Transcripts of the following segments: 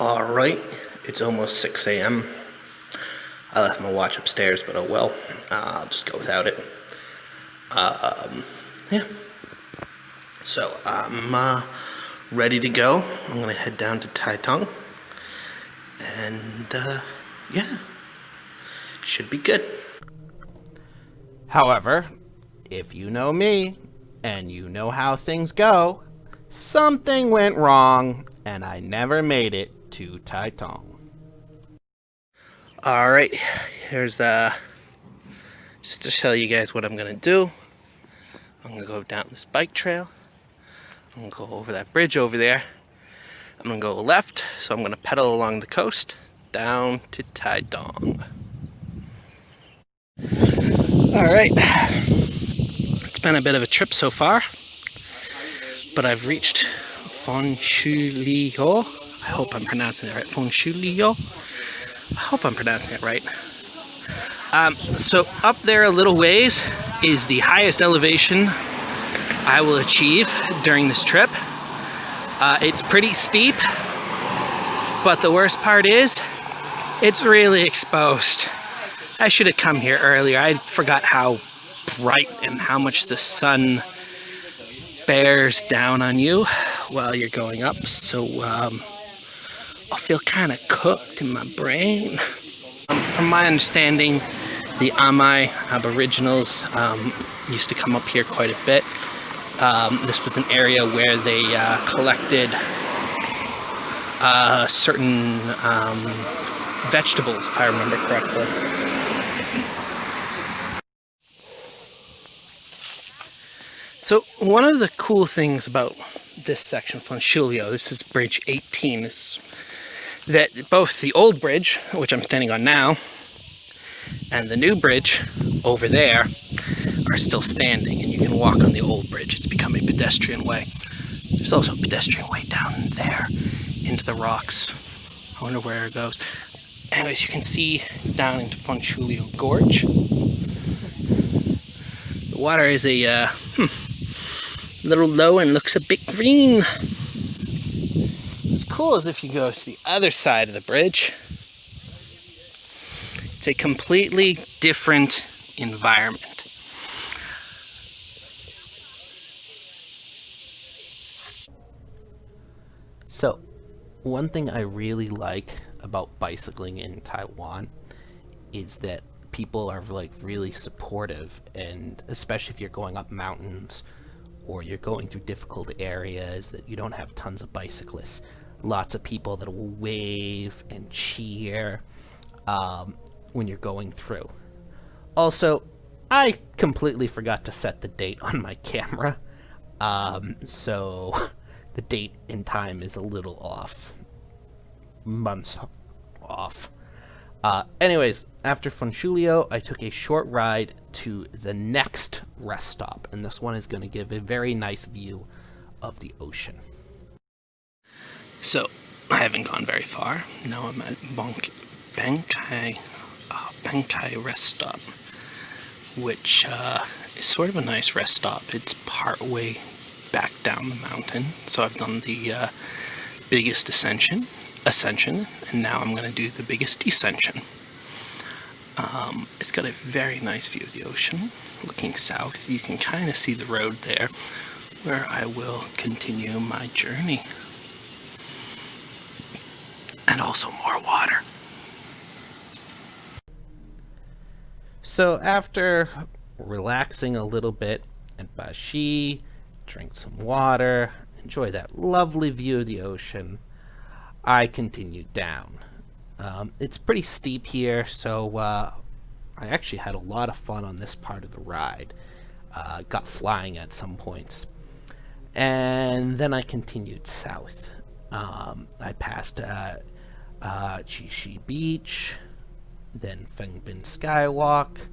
Alright, it's almost 6 a.m. I left my watch upstairs, but oh well. I'll just go without it. Yeah. So I'm ready to go. I'm gonna head down to Taitung. And yeah, should be good. However, if you know me, and you know how things go, something went wrong, and I never made it to Taitung. Alright, here's just to show you guys what I'm gonna do. I'm gonna go down this bike trail. I'm gonna go over that bridge over there. I'm gonna go left, so I'm gonna pedal along the coast down to Taitung. Alright, it's been a bit of a trip so far, but I've reached Fanshuliao. I hope I'm pronouncing it right. Fanshuliao? I hope I'm pronouncing it right. So up there a little ways is the highest elevation I will achieve during this trip. It's pretty steep, but the worst part is it's really exposed. I should have come here earlier. I forgot how bright and how much the sun bears down on you while you're going up, so I'll feel kind of cooked in my brain. From my understanding, the aborigionals used to come up here quite a bit. This was an area where they collected certain vegetables, if I remember correctly. So one of the cool things about this section of Fanshuliao, this is bridge 18, is that both the old bridge, which I'm standing on now, and the new bridge over there are still standing, and you can walk on the old bridge. It's become a pedestrian way. There's also a pedestrian way down there into the rocks. I wonder where it goes. Anyways, you can see down into Fanshuliao Gorge. The water is a little low and looks a bit green. What's cool is if you go to the other side of the bridge, it's a completely different environment. So, one thing I really like about bicycling in Taiwan is that people are really supportive, and especially if you're going up mountains or you're going through difficult areas that you don't have tons of bicyclists. Lots of people that will wave and cheer when you're going through. Also, I completely forgot to set the date on my camera, so the date and time is a little off. Months off. Anyways, after Fanshuliao, I took a short ride to the next rest stop, and this one is going to give a very nice view of the ocean. So, I haven't gone very far. Now I'm at Baqi Rest Stop, which is sort of a nice rest stop. It's part way back down the mountain, so I've done the biggest ascension, and now I'm going to do the biggest descension. It's got a very nice view of the ocean. Looking south, you can kind of see the road there, where I will continue my journey. And also more water. So after relaxing a little bit at Baqi, drink some water, enjoy that lovely view of the ocean, I continued down. It's pretty steep here, so I actually had a lot of fun on this part of the ride. Got flying at some points. And then I continued south. I passed Chishi Beach, then Fengbin Skywalk,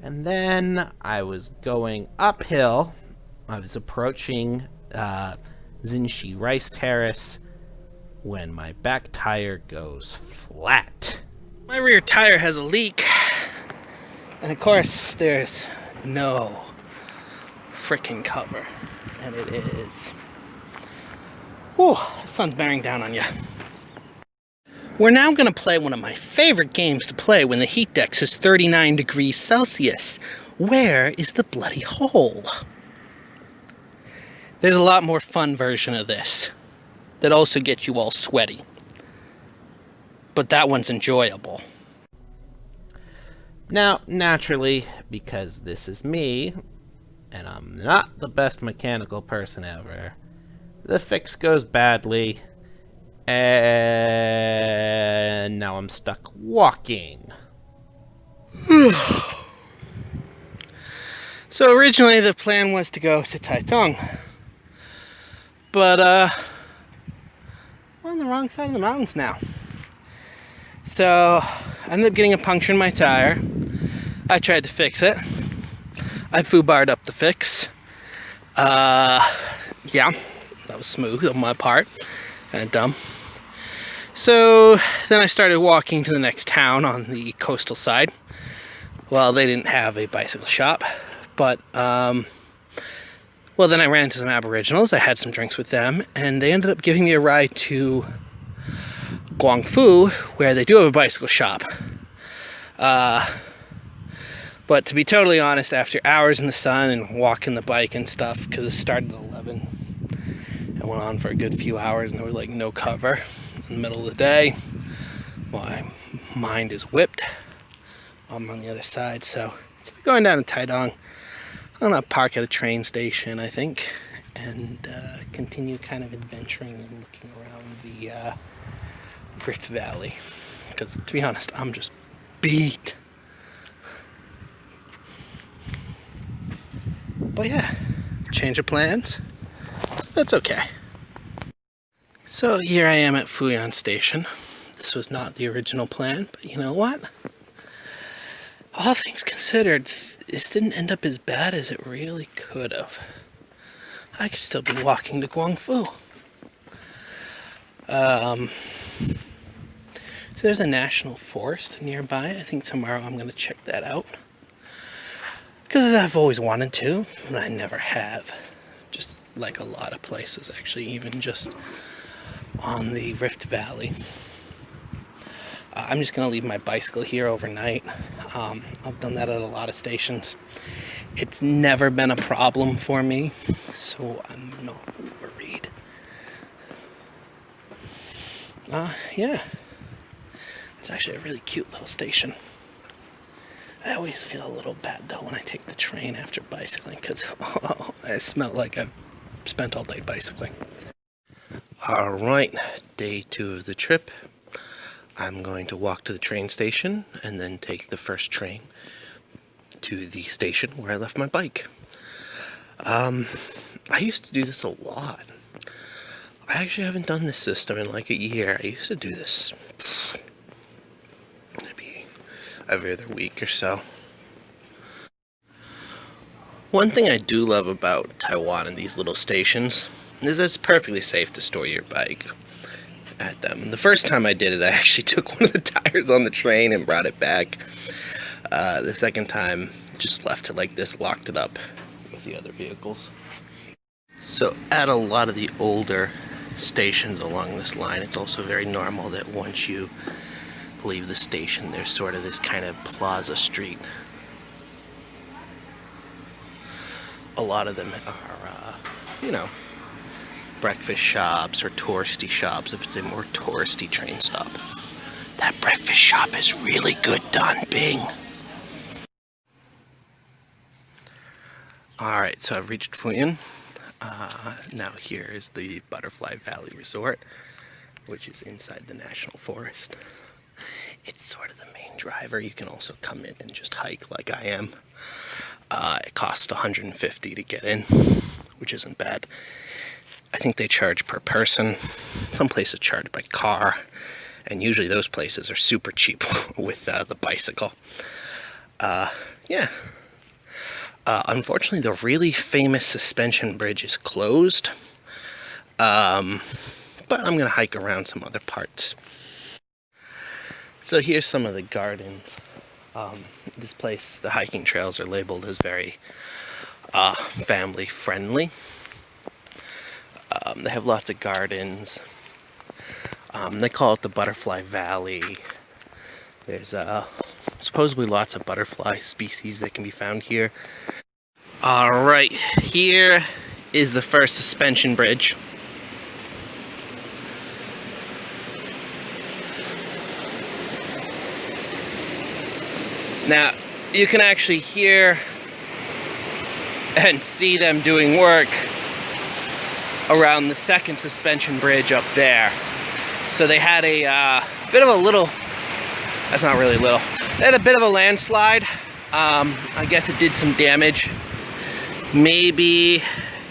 and then I was going uphill. I was approaching Xinshi Rice Terrace when my back tire goes flat. My rear tire has a leak, and of course there's no frickin' cover, and it is, whew, the sun's bearing down on you. We're now going to play one of my favorite games to play when the heat index is 39 degrees Celsius. Where is the bloody hole? There's a lot more fun version of this that also gets you all sweaty. But that one's enjoyable. Now, naturally, because this is me, and I'm not the best mechanical person ever, the fix goes badly, and now I'm stuck walking. So originally the plan was to go to Taitung. But, we're on the wrong side of the mountains now. So, I ended up getting a puncture in my tire. I tried to fix it. I foobarred up the fix. Yeah, that was smooth on my part. Kind of dumb. So, then I started walking to the next town on the coastal side. Well, they didn't have a bicycle shop, but, well, then I ran into some aborigionals. I had some drinks with them, and they ended up giving me a ride to Guangfu, where they do have a bicycle shop. But to be totally honest, after hours in the sun and walking the bike and stuff, because it started at 11 and went on for a good few hours, and there was like no cover in the middle of the day, my mind is whipped. I'm on the other side, so going down to Taitung. I'm gonna park at a train station, I think, and continue kind of adventuring and looking around the Rift Valley, because to be honest, I'm just beat. But yeah, change of plans. That's okay. So here I am at Fuyuan Station. This was not the original plan, but you know what? All things considered, this didn't end up as bad as it really could have. I could still be walking to Guangfu. So there's a national forest nearby. I think tomorrow I'm going to check that out. Because I've always wanted to, but I never have. Just like a lot of places, actually, even just on the Rift Valley. I'm just going to leave my bicycle here overnight. I've done that at a lot of stations. It's never been a problem for me, so I'm not worried. Yeah. It's actually a really cute little station. I always feel a little bad, though, when I take the train after bicycling, because I smell like I've spent all day bicycling. Alright, day 2 of the trip. I'm going to walk to the train station and then take the first train to the station where I left my bike. I used to do this a lot. I actually haven't done this system in like a year. I used to do this maybe every other week or so. One thing I do love about Taiwan and these little stations is that it's perfectly safe to store your bike at them. The first time I did it, I actually took one of the tires on the train and brought it back. The second time, just left it like this, locked it up with the other vehicles. So at a lot of the older stations along this line, it's also very normal that once you leave the station, there's sort of this kind of plaza street. A lot of them are, you know, breakfast shops or touristy shops if it's a more touristy train stop. That breakfast shop is really good, Don Bing. Alright, so I've reached Fuyuan. Now here is the Butterfly Valley Resort, which is inside the National Forest. It's sort of the main driver. You can also come in and just hike like I am. It costs $150 to get in, which isn't bad. I think they charge per person. Some places charge by car, and usually those places are super cheap with the bicycle. Yeah. Unfortunately, the really famous suspension bridge is closed, but I'm going to hike around some other parts. So here's some of the gardens. This place, the hiking trails are labeled as very family friendly. They have lots of gardens. They call it the Butterfly Valley. There's supposedly lots of butterfly species that can be found here. Alright, here is the first suspension bridge. Now, you can actually hear and see them doing work around the second suspension bridge up there. So they had a bit of a little, that's not really little, they had a bit of a landslide. I guess it did some damage. Maybe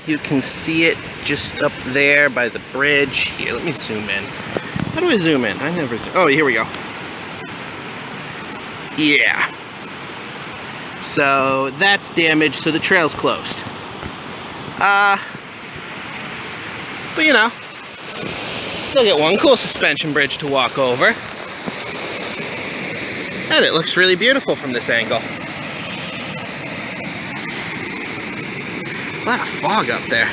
you can see it just up there by the bridge. Here, let me zoom in. How do I zoom in? I never zoom. Oh, here we go. Yeah. So that's damaged, so the trail's closed. But you know, still get one cool suspension bridge to walk over. And it looks really beautiful from this angle. A lot of fog up there.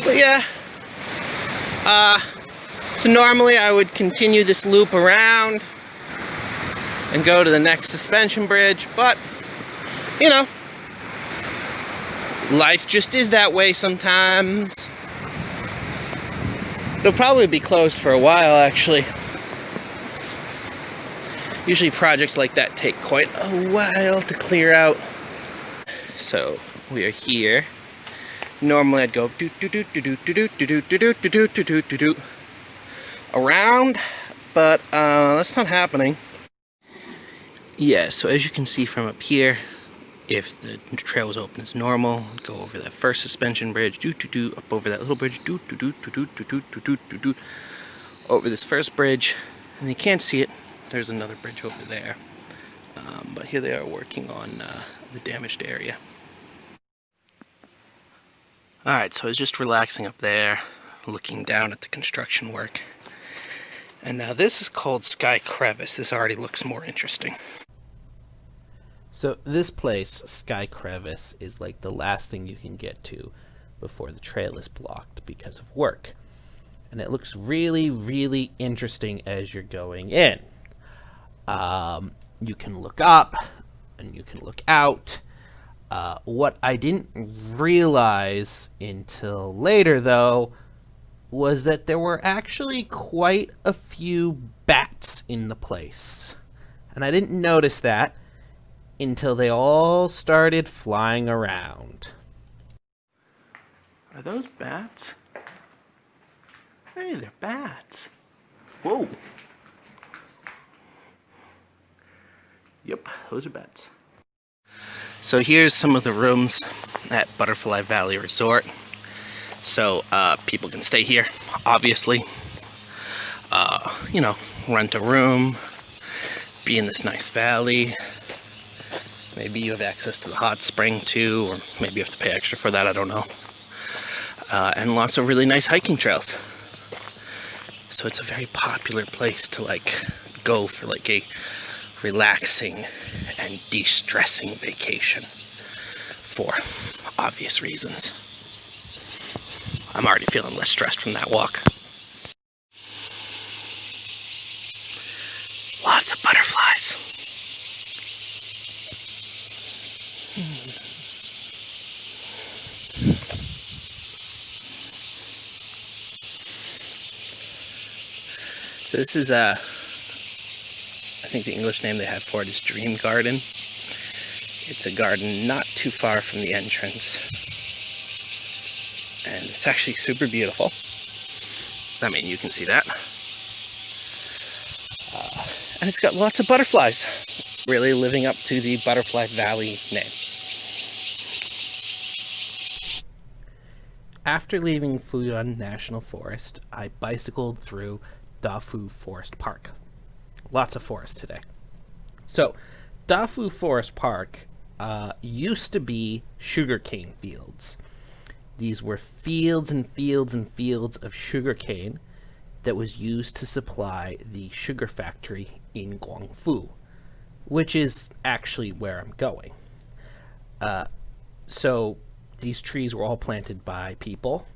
But yeah. So normally I would continue this loop around and go to the next suspension bridge, but you know, life just is that way sometimes. It'll probably be closed for a while, actually. Usually projects like that take quite a while to clear out. So we are here. Normally I'd go do do do do do do do do do do do do do do around, but that's not happening. Yeah, so as you can see from up here, if the trail was open as normal, go over that first suspension bridge, up over that little bridge, over this first bridge, and you can't see it. There's another bridge over there, but here they are working on the damaged area. Alright, so I was just relaxing up there, looking down at the construction work. And now this is called Sky Crevice. This already looks more interesting. So this place, Sky Crevice, is like the last thing you can get to before the trail is blocked because of work. And it looks really, really interesting as you're going in. You can look up and you can look out. What I didn't realize until later, though, was that there were actually quite a few bats in the place. And I didn't notice that until they all started flying around. Are those bats? Hey, they're bats. Whoa. Yep, those are bats. So here's some of the rooms at Butterfly Valley Resort. So people can stay here, obviously. You know, rent a room, be in this nice valley. Maybe you have access to the hot spring too, or maybe you have to pay extra for that, I don't know. And lots of really nice hiking trails. So it's a very popular place to like go for like a relaxing and de-stressing vacation for obvious reasons. I'm already feeling less stressed from that walk. Lots of butterflies. So this is I think the English name they have for it is Dream Garden. It's a garden not too far from the entrance. And it's actually super beautiful. I mean, you can see that. And it's got lots of butterflies, really living up to the Butterfly Valley name. After leaving Fuyuan National Forest, I bicycled through Danongdafu Forest Park. Lots of forest today. So, Danongdafu Forest Park used to be sugarcane fields. These were fields and fields and fields of sugarcane that was used to supply the sugar factory in Guangfu, which is actually where I'm going. So these trees were all planted by people,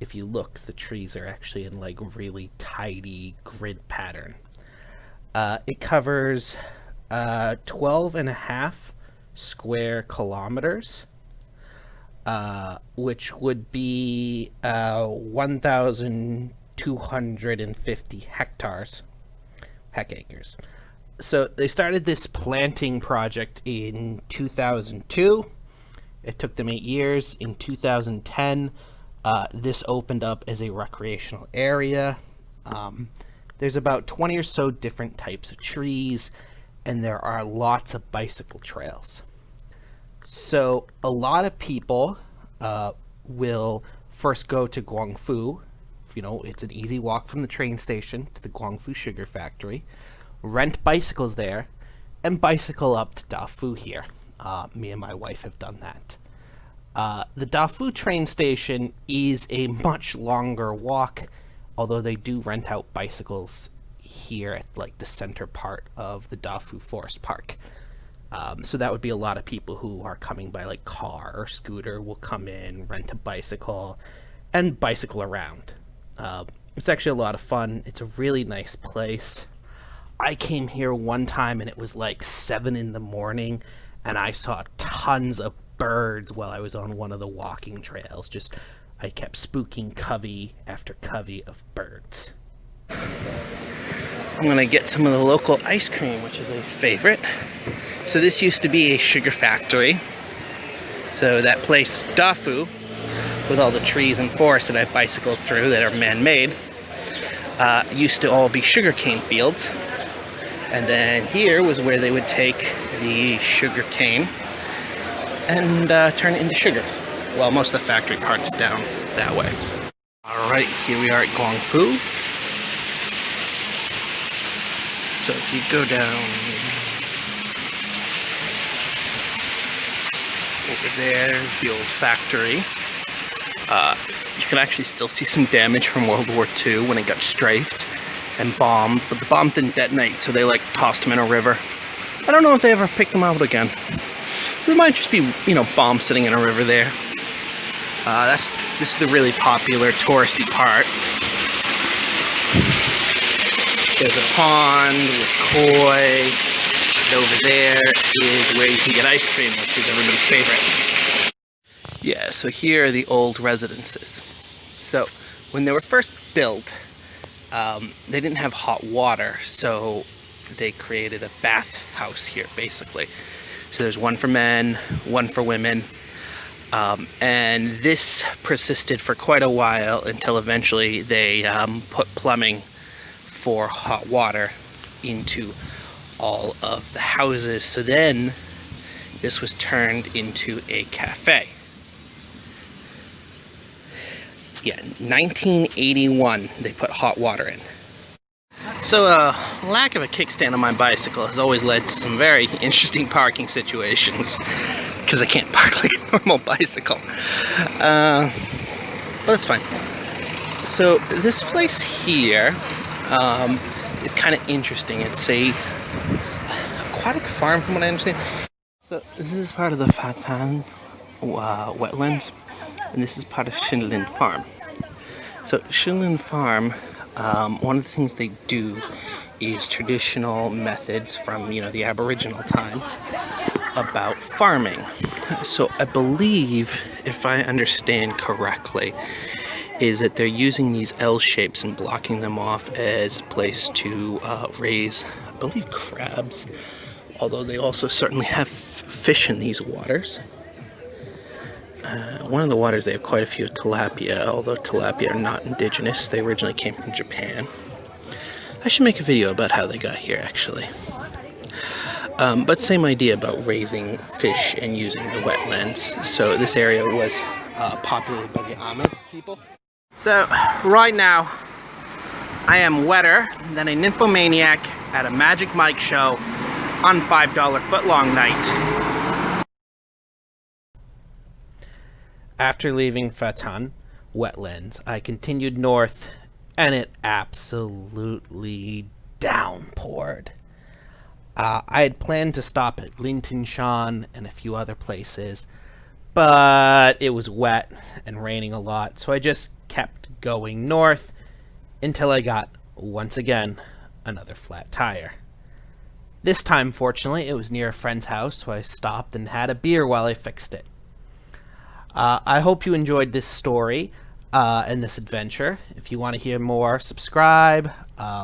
if you look, the trees are actually in like really tidy grid pattern. It covers 12 and a half square kilometers, which would be 1,250 hectares. So they started this planting project in 2002. It took them 8 years. In 2010, this opened up as a recreational area. There's about 20 or so different types of trees, and there are lots of bicycle trails. So a lot of people will first go to Guangfu. You know, it's an easy walk from the train station to the Guangfu Sugar Factory, rent bicycles there, and bicycle up to Dafu here. Me and my wife have done that. The Dafu train station is a much longer walk, although they do rent out bicycles here at like the center part of the Danongdafu Forest Park. So that would be a lot of people who are coming by like car or scooter will come in, rent a bicycle, and bicycle around. It's actually a lot of fun. It's a really nice place. I came here one time and it was like 7 in the morning, and I saw tons of birds while I was on one of the walking trails. I kept spooking covey after covey of birds. I'm gonna get some of the local ice cream, which is a favorite. So this used to be a sugar factory. So that place, Dafu, with all the trees and forests that I've bicycled through that are man-made, used to all be sugarcane fields. And then here was where they would take the sugar cane and turn it into sugar. Well, most of the factory part's down that way. All right, here we are at Guangfu. So if you go down over there, the old factory, you can actually still see some damage from World War II when it got strafed and bombed, but the bomb didn't detonate, so they like tossed them in a river. I don't know if they ever picked them out again. There might just be, bombs sitting in a river there. This is the really popular touristy part. There's a pond with koi, and over there is where you can get ice cream, which is everybody's favorite. Yeah, so here are the old residences. So when they were first built, they didn't have hot water, so they created a bath house here, basically. So there's one for men, one for women, and this persisted for quite a while until eventually they put plumbing for hot water into all of the houses. So then this was turned into a cafe. Yeah, 1981 they put hot water in. So lack of a kickstand on my bicycle has always led to some very interesting parking situations because I can't park like a normal bicycle. But that's fine. So this place here is kind of interesting. It's a aquatic farm from what I understand. So this is part of the Fata'an Wetlands, and this is part of Hualien Farm. So Hualien Farm, one of the things they do is traditional methods from the Aboriginal times about farming. So I believe, if I understand correctly, is that they're using these L shapes and blocking them off as a place to raise, I believe, crabs, although they also certainly have fish in these waters. One of the waters they have quite a few tilapia, although tilapia are not indigenous. They originally came from Japan. I should make a video about how they got here, actually. But same idea about raising fish and using the wetlands. So this area was populated by the Amish people. So right now, I am wetter than a nymphomaniac at a Magic Mike show on $5 footlong night. After leaving Fata'an Wetlands, I continued north, and it absolutely downpoured. I had planned to stop at Lintinshan and a few other places, but it was wet and raining a lot, so I just kept going north until I got, once again, another flat tire. This time, fortunately, it was near a friend's house, so I stopped and had a beer while I fixed it. I hope you enjoyed this story and this adventure. If you want to hear more, subscribe,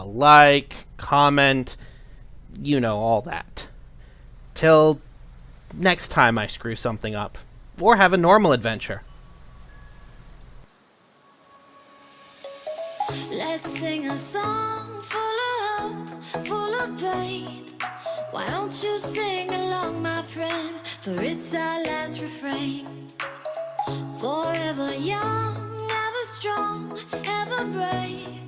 like, comment, you know, all that. Till next time I screw something up, or have a normal adventure. Let's sing a song full of hope, full of pain. Why don't you sing along, my friend? For it's our last refrain. Forever young, ever strong, ever brave.